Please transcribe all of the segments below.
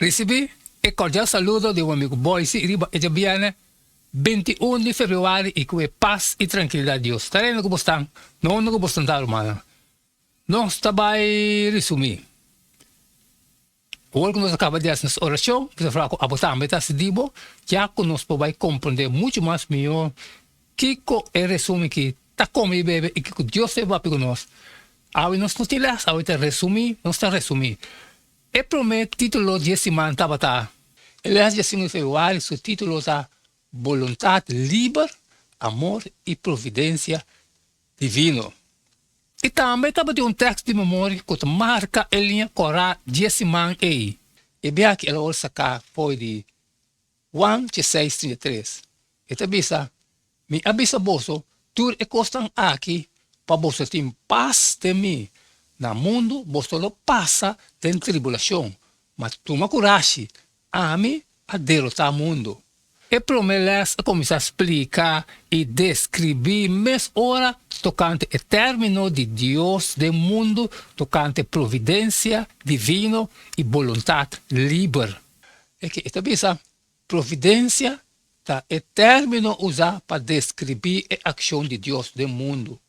Recibi e cordial saludo de un amigo Boise, riba e viene 21 de februari e com paz e tranquilidade de Deus. Estarei no que estão, não no que estão dar, mano. Não está bem resumir. Hoje que nós acabamos de fazer essa oração, você fala com a botar a se dibo, já que nós podemos compreender muito mais melhor que é resumo que está comendo bebê e que Deus se vai para nós. Aí nós não temos, aí está resumir, não está resumir. E para o meu título de semana estava ele é de 5 de fevereiro, seu título está Vontade Livre, Amor e Providência Divino. E também estava de um texto de memória que marca a linha Corá de semana aí. E bem que ela sacar foi de Juan 16:33. E também me avisa bolso, tudo é costan aqui para você ter paz de mim. No mundo, você não passa de tribulação, mas toma coragem, ame a derrotar o mundo. E promete começar a explicar e descrever mais ora tocante o término de Deus do mundo, tocante providência divina e vontade livre. É que esta vez, providência é término usado para descrever a ação de Deus do mundo.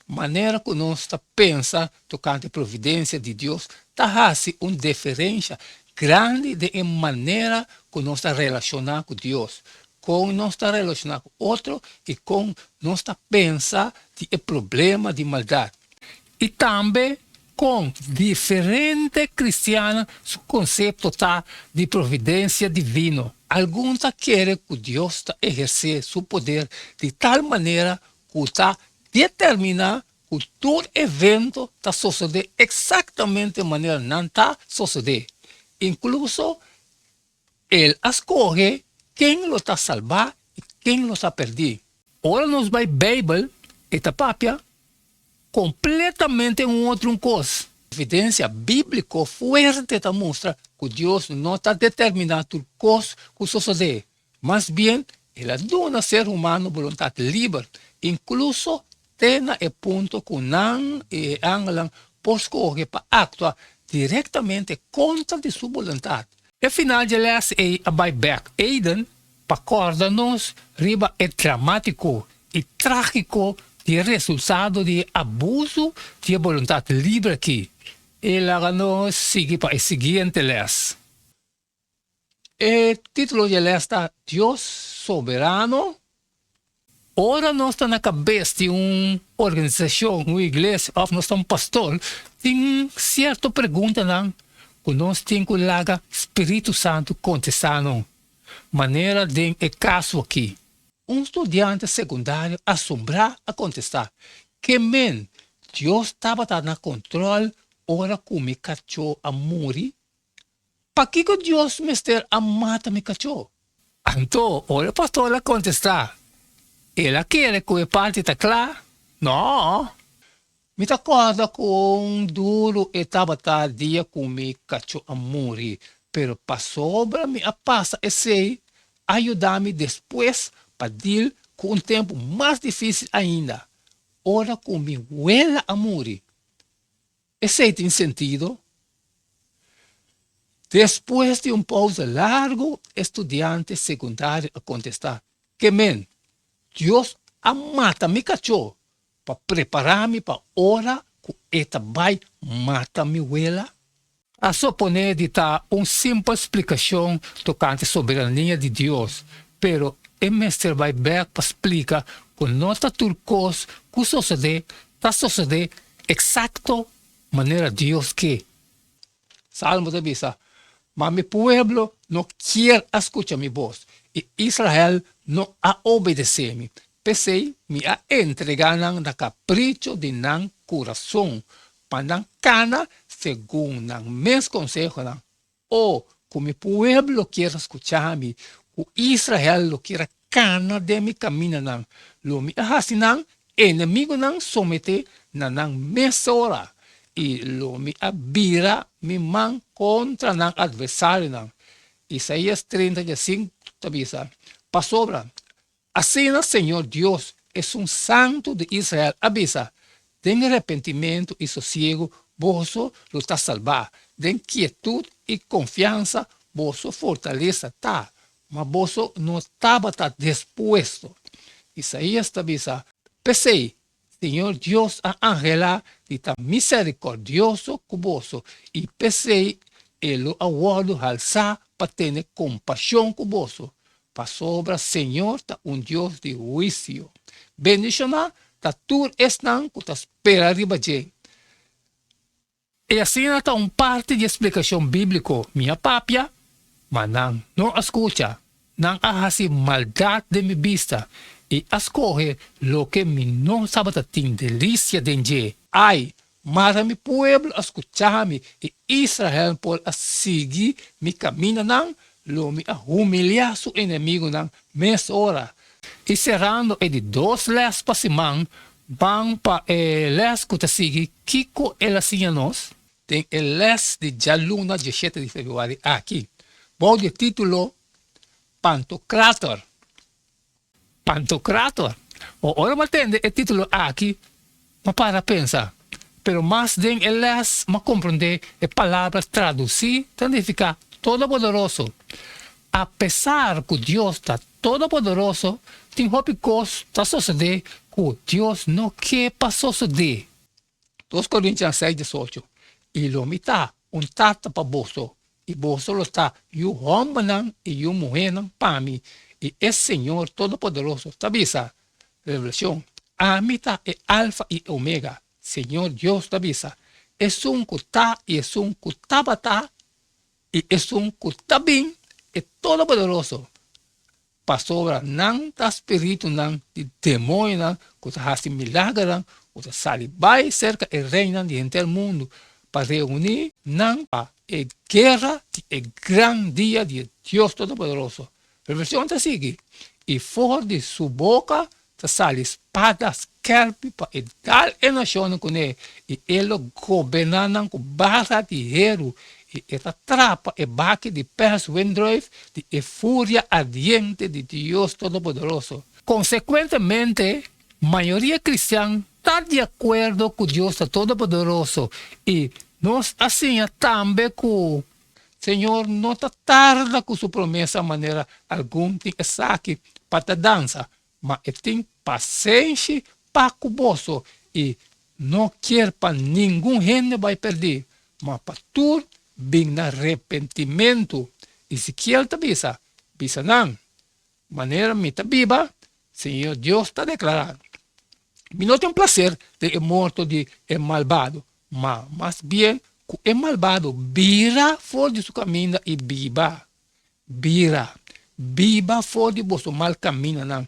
Maneira que nós pensa tocante a providência de Deus, está uma diferença grande de maneira que nós relacionar com Deus, com nós relacionar com outro e com nós pensa de problema de maldade. E também com diferente cristiana o conceito de providência divina. Alguns querem que Deus exercer seu poder de tal maneira que está determinar que todo evento está sucedendo exatamente da maneira não está sucedendo. Incluso, ele escolhe quem lo está salvar e quem lo está perdido. Ora, nós vai Bíblia, esta papia, completamente outra coisa. Evidência bíblica forte está mostra que Deus não está determinando tudo coisa que sucede. Mas bem, ele dá ao ser humano vontade livre, incluso tem o ponto que não é anglan por escolher para actuar diretamente contra de sua vontade. E final de les é a buyback Aiden para acordar-nos riba é dramático e trágico de resultado de abuso de vontade livre aqui. E lá nos sigue para o seguinte les. O título de les está Deus soberano. Ora nós estamos na cabeça de uma organização, uma igreja, ou nós estamos pastor, tem certa pergunta não, que nós temos que lagar Espírito Santo contestando. Maneira de caso aqui. Um estudante secundário assombrar a contestar que Deus estava no controle, ora que me cachou a morrer. Para que Deus me ester a matar me cachou? Então, ora o pastor a contestar. Ela quer que a parte está clara? Não. Me acorda com duro e estava dia com me cachou a morrer. Pero para sobra me passa e sei ajudar-me depois para dir com um tempo mais difícil ainda. Ora com me huela a morrer. Esse tem sentido? Depois de pausa largo, estudante secundário a contestar que Deus mata me cachorro para preparar-me para a hora que esta vai matar me huela. A suponer de uma simples explicação tocante a soberania de Deus, pero o mestre vai back para explicar que não está tudo coisa que sucede, está sucedendo exato maneira Deus que. Salmo da Bisa, mas meu povo não quer escutar minha voz. E Israel não a obedecer-me. Pensei me a entregar na capricho de nan coração, para não cana segundo nan meus conselhos. Ou como o povo quer escutar-me, o Israel lo quer cana de mi caminho nan. Lo me assim nan, inimigo nan somete na nan mesora. E lo me abira mi man contra nan adversário nan. Isaías 35, tabisa. Para sobra, assim o Senhor Deus é um santo de Israel. Avisa, tem arrependimento e sossego, você lo está salvar. Den quietud y confianza, vosso fortaleza está, mas vosso no estaba dispuesto. Isaías avisa, pensei, Señor Dios a Ángela, y tan misericordioso con vos, y pensei, ele aguardo alzar para tener compasión con vos. Para sobra, Señor, está un Dios de juicio. Bendicionar, está tur están, que está espera arriba de. E assim está parte de explicação bíblica. Minha papia, mas não escuta, não ahasi maldade de minha vista e escorre lo que me não sabe tem delícia de. Ai, mas mi pueblo escuchar-me e Israel por seguir mi caminho não, lo me humilhar su inimigo não, mes hora. E cerrando de 2 les para semana, vão para les que te seguir, Kiko ela assim a nós. Tem el les de Jaluna, 17 de fevereiro, aqui. Bom de título, Pantocrator. Pantocrator. Ora, mas entende o título aqui, mas para pensar. Pero mais den el les, mas compreender a palavra traduzir, significa todo-poderoso. A pesar que Deus está todo-poderoso, tem coisas que suceder que Deus não quer para suceder. 2 Coríntios 6, 18. E lo mita, tata para bolso. E bolso lo está, e o homem e o mulher para mim. E esse Senhor todo-poderoso, tabisa, revelação, a mita é alfa e omega. Senhor Deus tabisa, é que está e é que está, e é que está bem, é todo-poderoso. Para sobra, não está espírito, não, de demônio, não, que está fazendo milagre, não, que está salibai cerca e reina diante do mundo. Para reunir, não, para a guerra, é grande dia de Deus Todo-Poderoso. A versão está assim, e fora de sua boca, sai espadas, querpe, para dar a nação com ele, e ele governa com barra de hero, e esta trapa é baque de pés wendrive, de fúria ardiente de Deus Todo-Poderoso. Consequentemente, a maioria cristã está de acordo com Deus Todo-Poderoso, e nós assim também com Senhor não está tarda com sua promessa de maneira alguma, tem saque para dança, mas tem paciência para o bolso e não quer para nenhum gente vai perder, mas para tudo bem no arrependimento. E se quer bisa não, maneira mita biba, Senhor Deus está declarando. Me não tem prazer de morto de malvado, mas bem que o malvado vira fora de seu caminho e viva fora de vosso mal caminho. Não.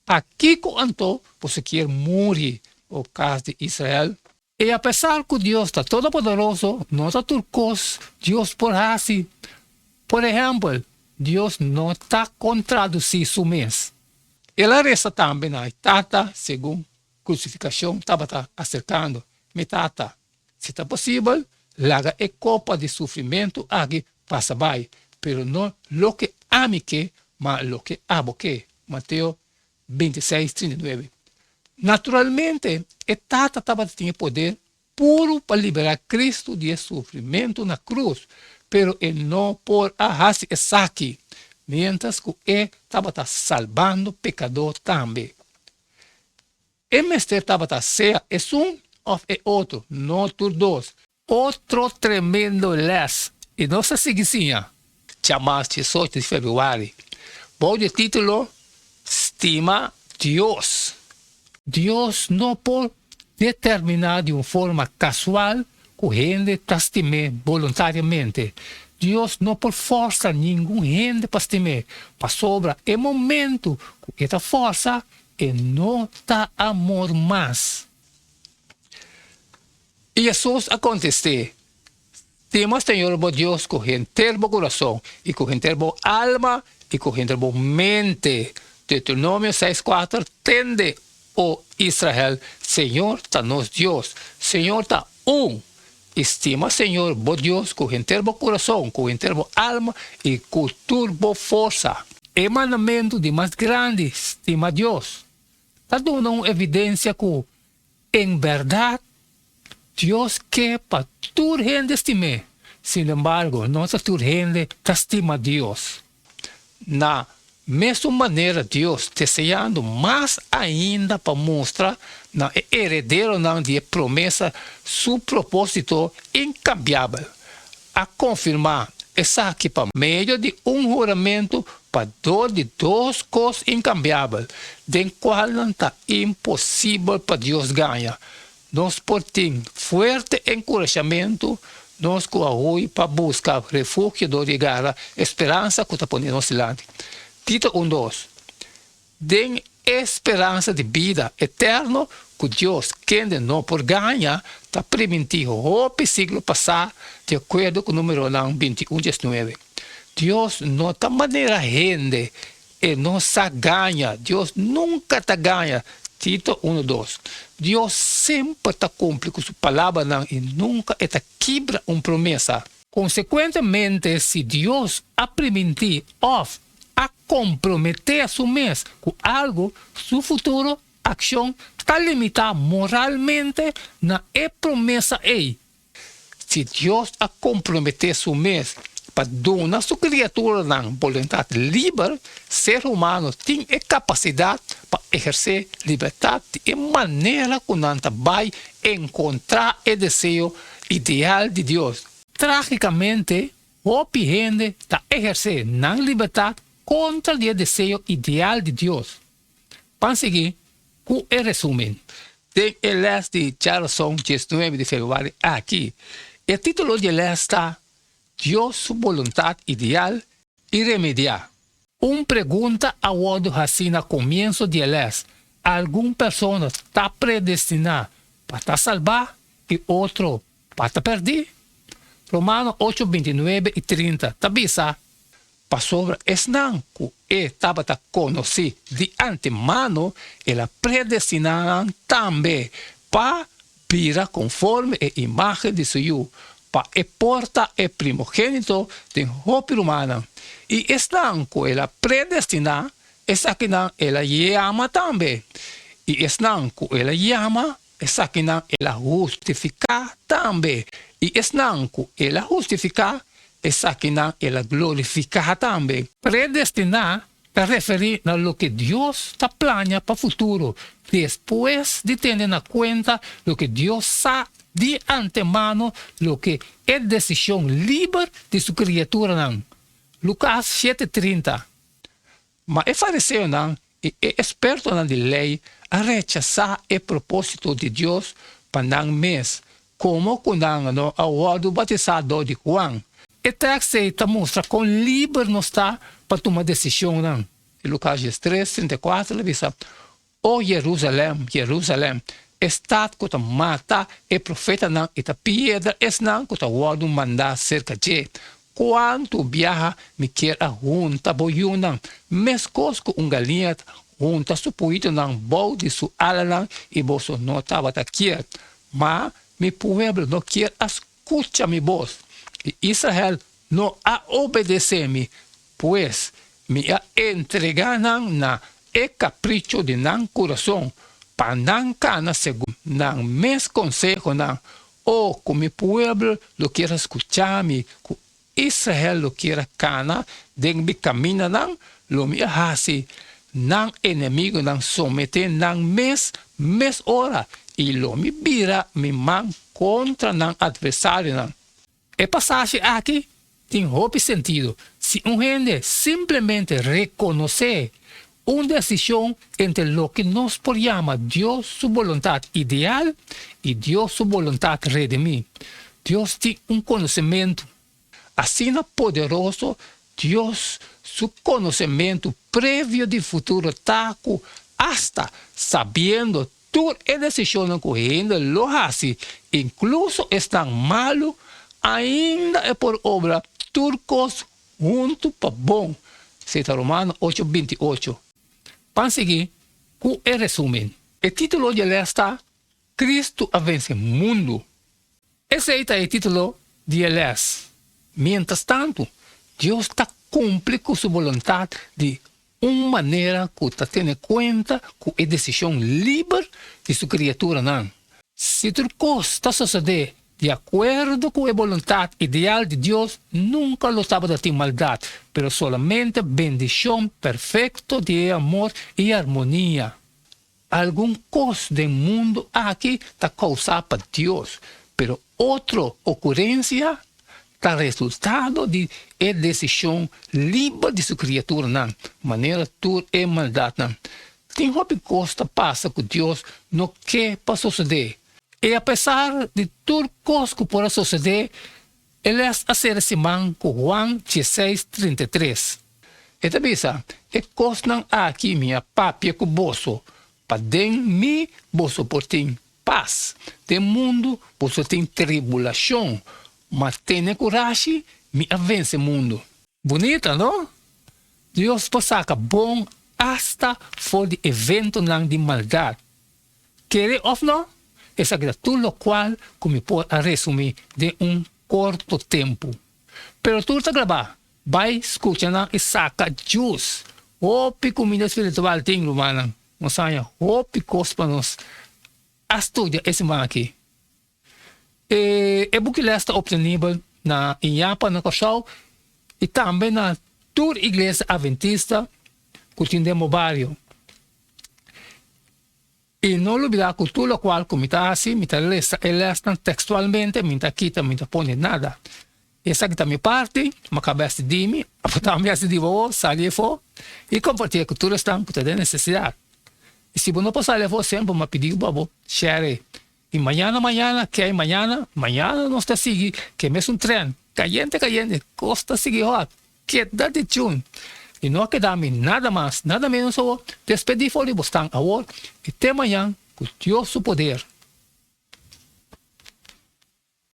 Aqui que anto você quer morrer, o caso de Israel. E apesar que Deus está todo poderoso, não está turcos, Deus por assim. Por exemplo, Deus não está contraduzir su mês. Ela resta também na tata, segundo crucificação, estava acercando. Me tata, se está possível, larga a copa de sofrimento aqui passa bem, pero não lo que ame que, mas lo que abo que. Mateus 26, 39. Naturalmente, a tata tinha poder puro para liberar Cristo de sofrimento na cruz, pero ele não por arrasar esse aqui, mientras que ele estava salvando pecador também. O mestre estava ceia é ou é outro, não por dois. Outro tremendo les, e nossa seguicinha, chamada 18 de fevereiro. Bom de título, estima Deus. Deus não pode determinar de uma forma casual que a gente estime voluntariamente. Deus não pode forçar nenhum gente para estimar. Mas sobra o momento que essa força e não está amor mais. E Jesus aconteceu. Temos, Senhor, Deus, com o inteiro coração, e com o inteiro alma, e com o inteiro mente. Deuteronômio 6:4, tende, ó Israel, Senhor está nos Deus, Senhor está Estima, Senhor, Deus, com o inteiro coração, com o inteiro alma, e com turbo força. O mandamento de mais grande, estima Deus. Está dando uma evidência que, em verdade, Deus quer para toda gente estimar. Sin embargo, nossa gente estima Deus. Na mesma maneira, Deus desejando mais ainda para mostrar na herdeiro não de promessa seu propósito incambiável. A confirmar essa aqui por meio de juramento para dor de duas coisas incambiáveis, de qual não está impossível para Deus ganhar. Nós portamos forte encorajamento, nós corremos para buscar refúgio do lugar, esperança que está por nosso lado. Tito 1:2. Den esperança de vida eterna que Deus, quem não por ganhar, está permitindo o siglo passar, de acordo com o número 21:19. Deus não está maneira gente e não se ganha. Deus nunca está ganha. Tito 1:2. Deus sempre está cumpre com sua palavra e nunca está quebra uma promessa. Consequentemente, se Deus a permitir a comprometer a su mês com algo, seu futuro, ação, está limitada moralmente na promessa aí. Se Deus a comprometer seu mês para donar sua criatura na vontade livre, ser humano tem a capacidade para exercer liberdade de maneira que não vai encontrar o desejo ideal de Deus. Tragicamente, o gente está exercendo na liberdade contra o desejo ideal de Deus. Para seguir, com o resumo. Tem o leste de Charleston, 19 de fevereiro, aqui. O título de está Deus sua vontade ideal e remediar. Uma pergunta a ordem assim no começo de les. Alguma pessoa está predestinada para salvar e outro para perder. Romanos 8, 29 e 30. Tabisa. Para sobre esnan que estava conhecido de antemano, ela predestinada também para vir conforme a imagem de seu para porta e primogênito de hope humana. E estão que ela predestina, essa que não ela chama também. E estão que ela chama, essa que não ela justifica também. E estão que ela justifica, essa que não ela glorifica também. Predestinar para referir a lo que Deus está planeando para o futuro, depois de ter em conta lo que Deus sabe de antemano lo que é decisão livre de sua criatura. Lucas 7:30. Mas é fariseu e é experto na lei a rechazar o propósito de Deus para não mês, como quando a ordem batizado de Juan. E texto está mostra com livre não está para tomar decisão. Em Lucas 3:34 ele diz: "O Jerusalém, Jerusalém, estado que mata e profeta não e a pedra es não que o ordem mandar cerca de quanto viaja me quer a junta boiuna mescos com galinha junta supoito não bom de su ala e bolso não estava aqui mas mi pueblo não quer escutar mi voz e Israel não a obedecer-me pois me a entregar na e capricho de não coração para não cana segundo não mes consejo não ou como mi pueblo lo quiera escuchar-me Israel lo quiera cana de mi camina não lo me hace não inimigo não someter não mes hora e lo me vira mi man contra não adversário não. E passagem aqui tem outro sentido. Se gente simplesmente reconhecer uma decisão entre lo que nós por chama Deus sua vontade ideal e Deus sua vontade redimir. Deus tem conhecimento assim poderoso, Deus seu conhecimento prévio de futuro taco hasta sabendo toda a decisão que ainda lo hace, incluso estão malo, ainda é por obra turcos junto para bom. Cita Romanos 8:28. Para seguir, com o resumo. O título de esta Cristo a vence o mundo. Esse é o título de Elias. Mientras tanto, Deus está cumprindo com sua vontade de uma maneira que está tendo em conta com a decisão livre de sua criatura. Não. Se tudo está sucedendo de acuerdo con la voluntad ideal de Dios, nunca lo estaba de maldad, pero solamente bendición perfecta de amor y armonía. Algún cosa del mundo aquí está causada por Dios, pero otra ocurrencia está resultado de la decisión libre de su criatura, de manera tu e maldad. Tem que costa passa com Deus no que para suceder. E apesar de tudo que pode suceder, ele é a ser simão com Juan 16:33. E também é costa aqui minha papia com bolso, para dentro mi bolso por tem paz. De mundo bolso tem tribulação, mas tem coragem, me vence o mundo. Bonita, não? Deus passa bom hasta for de evento de maldad. Querer o no, es todo lo cual como puedo resumir de un corto tiempo. Pero tú te grabas, va escuchando y saca jus. Opi comida espiritual ting rumana. No sabe, opi cospanos. Estudia esse man aqui. E book está obtenível na Iapa, na Cochau, e também na toda igreja adventista curtindo barrio. Y no olvidar que todo lo cual, como está así, me está textualmente, me está quita, me está pone nada. Esa que está mi parte, me cabeza de mí, también se digo, salir fora y compartir que todo está que te necesidad. Y si no puedo salir fora, siempre me pedir, babo, share. Y mañana, que hay mañana no está así, que me es un tren, caliente, costa seguir, queda de chun. E não quedamos nada mais, nada menos, despedir fora de Boston agora e até amanhã com Deus o poder.